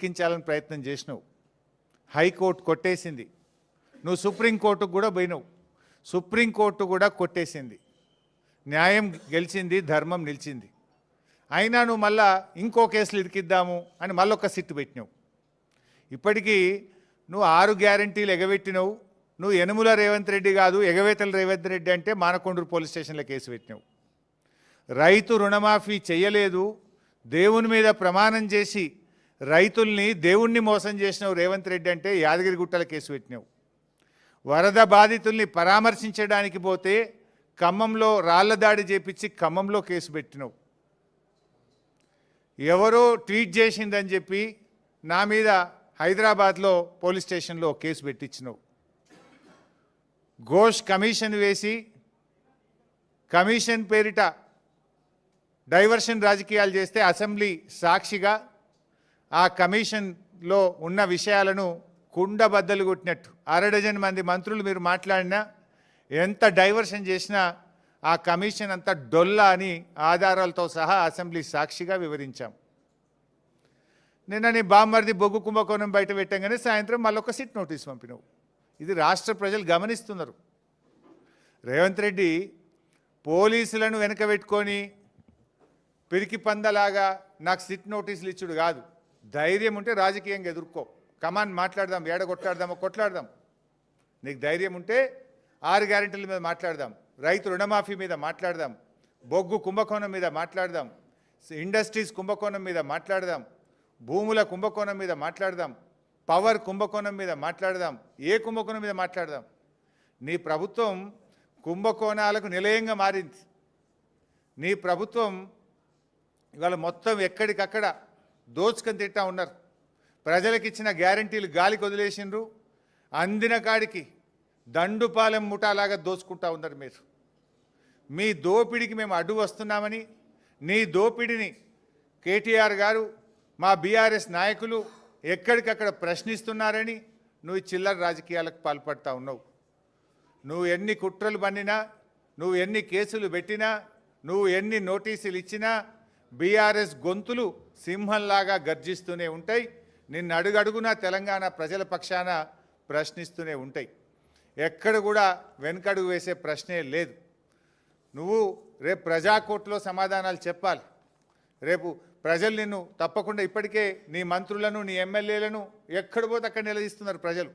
ఎక్కించాలని ప్రయత్నం చేసినావు. హైకోర్టు కొట్టేసింది. నువ్వు సుప్రీంకోర్టుకు కూడా పోయినావు. సుప్రీంకోర్టు కూడా కొట్టేసింది. న్యాయం గెలిచింది, ధర్మం నిలిచింది. అయినా నువ్వు మళ్ళా ఇంకో కేసులు ఇరికిద్దాము అని మళ్ళొక సిట్టు పెట్టినావు. ఇప్పటికీ నువ్వు 6 గ్యారంటీలు ఎగబెట్టినావు. నువ్వు యనుమల రేవంత్ రెడ్డి కాదు, ఎగవేతల రేవంత్ రెడ్డి అంటే మానకొండూరు పోలీస్ స్టేషన్లో కేసు పెట్టినావు. రైతు రుణమాఫీ చేయలేదు, దేవుని మీద ప్రమాణం చేసి రైతుల్ని దేవుణ్ణి మోసం చేసినావు రేవంత్ రెడ్డి అంటే యాదగిరిగుట్టల కేసు పెట్టినావు. వరద బాధితుల్ని పరామర్శించడానికి పోతే ఖమ్మంలో రాళ్ల దాడి చేపించి ఖమ్మంలో కేసు పెట్టినావు. ఎవరో ట్వీట్ చేసిందని చెప్పి నా మీద హైదరాబాద్లో పోలీస్ స్టేషన్లో కేసు పెట్టించినావు. ఘోష్ కమిషన్ వేసి కమిషన్ పేరిట డైవర్షన్ రాజకీయాలు చేస్తే అసెంబ్లీ సాక్షిగా ఆ కమిషన్లో ఉన్న విషయాలను కుండబద్దలు కొట్టినట్టు 6 మంది మంత్రులు మీరు మాట్లాడినా ఎంత డైవర్షన్ చేసినా ఆ కమిషన్ అంతా డొల్లా అని ఆధారాలతో సహా అసెంబ్లీ సాక్షిగా వివరించాం. నిన్న నీ బామ్మర్ది బొగ్గు కుంభకోణం బయట పెట్టంగానే సాయంత్రం మళ్ళొక సిట్ నోటీస్ పంపినావు. ఇది రాష్ట్ర ప్రజలు గమనిస్తున్నారు. రేవంత్ రెడ్డి పోలీసులను వెనక పెట్టుకొని పిరికి పందలాగా నాకు సిట్ నోటీసులు ఇచ్చుడు కాదు. ధైర్యం ఉంటే రాజకీయంగా ఎదుర్కో. కమాన్ మాట్లాడదాం, ఏడ కొట్లాడదామో కొట్లాడదాం. నీకు ధైర్యం ఉంటే 6 గ్యారెంటీల మీద మాట్లాడదాం, రైతు రుణమాఫీ మీద మాట్లాడదాం, బొగ్గు కుంభకోణం మీద మాట్లాడదాం, ఇండస్ట్రీస్ కుంభకోణం మీద మాట్లాడదాం, భూముల కుంభకోణం మీద మాట్లాడదాం, పవర్ కుంభకోణం మీద మాట్లాడదాం, ఏ కుంభకోణం మీద మాట్లాడదాం. నీ ప్రభుత్వం కుంభకోణాలకు నిలయంగా మారింది. నీ ప్రభుత్వం ఇవాళ మొత్తం ఎక్కడికక్కడ దోచుకొని తింటా ఉన్నారు. ప్రజలకు ఇచ్చిన గ్యారంటీలు గాలికి వదిలేసిండ్రు. అందిన కాడికి దండుపాలెం ముఠాలాగా దోచుకుంటా ఉన్నారు మీరు. మీ దోపిడికి మేము అడ్డు వస్తున్నామని, నీ దోపిడిని కేటీఆర్ గారు మా బీఆర్ఎస్ నాయకులు ఎక్కడికక్కడ ప్రశ్నిస్తున్నారని నువ్వు చిల్లర రాజకీయాలకు పాల్పడతా ఉన్నావు. నువ్వు ఎన్ని కుట్రలు పన్నినా, నువ్వు ఎన్ని కేసులు పెట్టినా, నువ్వు ఎన్ని నోటీసులు ఇచ్చినా బీఆర్ఎస్ గొంతులు సింహంలాగా గర్జిస్తూనే ఉంటాయి. నిన్ను అడుగడుగునా తెలంగాణ ప్రజల పక్షాన ప్రశ్నిస్తూనే ఉంటాయి. ఎక్కడ కూడా వెనకడుగు వేసే ప్రశ్నే లేదు. నువ్వు రేపు ప్రజాకోర్టులో సమాధానాలు చెప్పాలి. రేపు ప్రజలు నిన్ను తప్పకుండా, ఇప్పటికే నీ మంత్రులను నీ ఎమ్మెల్యేలను ఎక్కడ పోతే అక్కడ నిలదీస్తున్నారు ప్రజలు.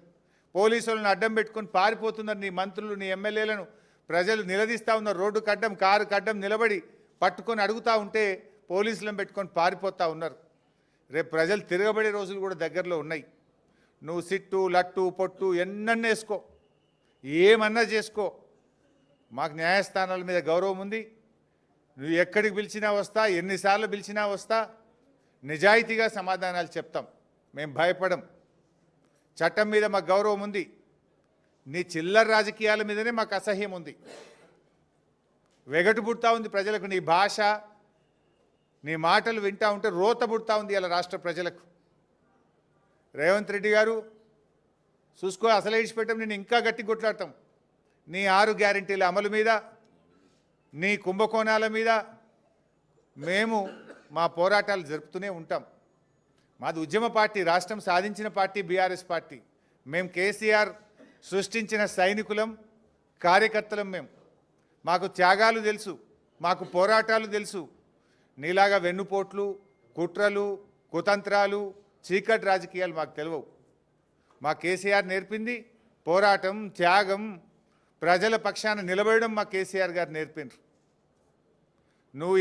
పోలీసులను అడ్డం పెట్టుకొని పారిపోతున్నారు నీ మంత్రులు, నీ ఎమ్మెల్యేలను ప్రజలు నిలదీస్తూ ఉన్నారు. రోడ్డుకు అడ్డం, కారుకు అడ్డం నిలబడి పట్టుకొని అడుగుతూ ఉంటే పోలీసులను పెట్టుకొని పారిపోతూ ఉన్నారు. రేపు ప్రజలు తిరగబడే రోజులు కూడా దగ్గరలో ఉన్నాయి. నువ్వు సిట్టు, లట్టు, పొట్టు ఎన్నన్నా వేసుకో, ఏమన్నా చేసుకో, మాకు న్యాయస్థానాల మీద గౌరవం ఉంది. నువ్వు ఎక్కడికి పిలిచినా వస్తా, ఎన్నిసార్లు పిలిచినా వస్తా, నిజాయితీగా సమాధానాలు చెప్తాం. మేము భయపడం. చట్టం మీద మాకు గౌరవం ఉంది. నీ చిల్లర రాజకీయాల మీదనే మాకు అసహ్యం ఉంది. వెగటు పుడతా ఉంది ప్రజలకు. నీ భాష, నీ మాటలు వింటా ఉంటే రోత పుడతా ఉంది ఇలా రాష్ట్ర ప్రజలకు. రేవంత్ రెడ్డి గారు చూసుకో, అసలే ఇడిచిపెట్టాం, నేను ఇంకా గట్టి కొట్లాడతాం. నీ 6 గ్యారెంటీల అమలు మీద, నీ కుంభకోణాల మీద మేము మా పోరాటాలు జరుపుతూనే ఉంటాం. మాది ఉద్యమ పార్టీ, రాష్ట్రం సాధించిన పార్టీ బీఆర్ఎస్ పార్టీ. మేము కేసీఆర్ సృష్టించిన సైనికులం, కార్యకర్తలం. మాకు త్యాగాలు తెలుసు, మాకు పోరాటాలు తెలుసు. నీలాగా వెన్నుపోట్లు, కుట్రలు, కుతంత్రాలు, చీకటి రాజకీయాలు మాకు తెలియవు. మా కేసీఆర్ నేర్పింది పోరాటం, త్యాగం, ప్రజల పక్షాన నిలబడడం మా కేసీఆర్ గారు నేర్పినారు. నువ్వు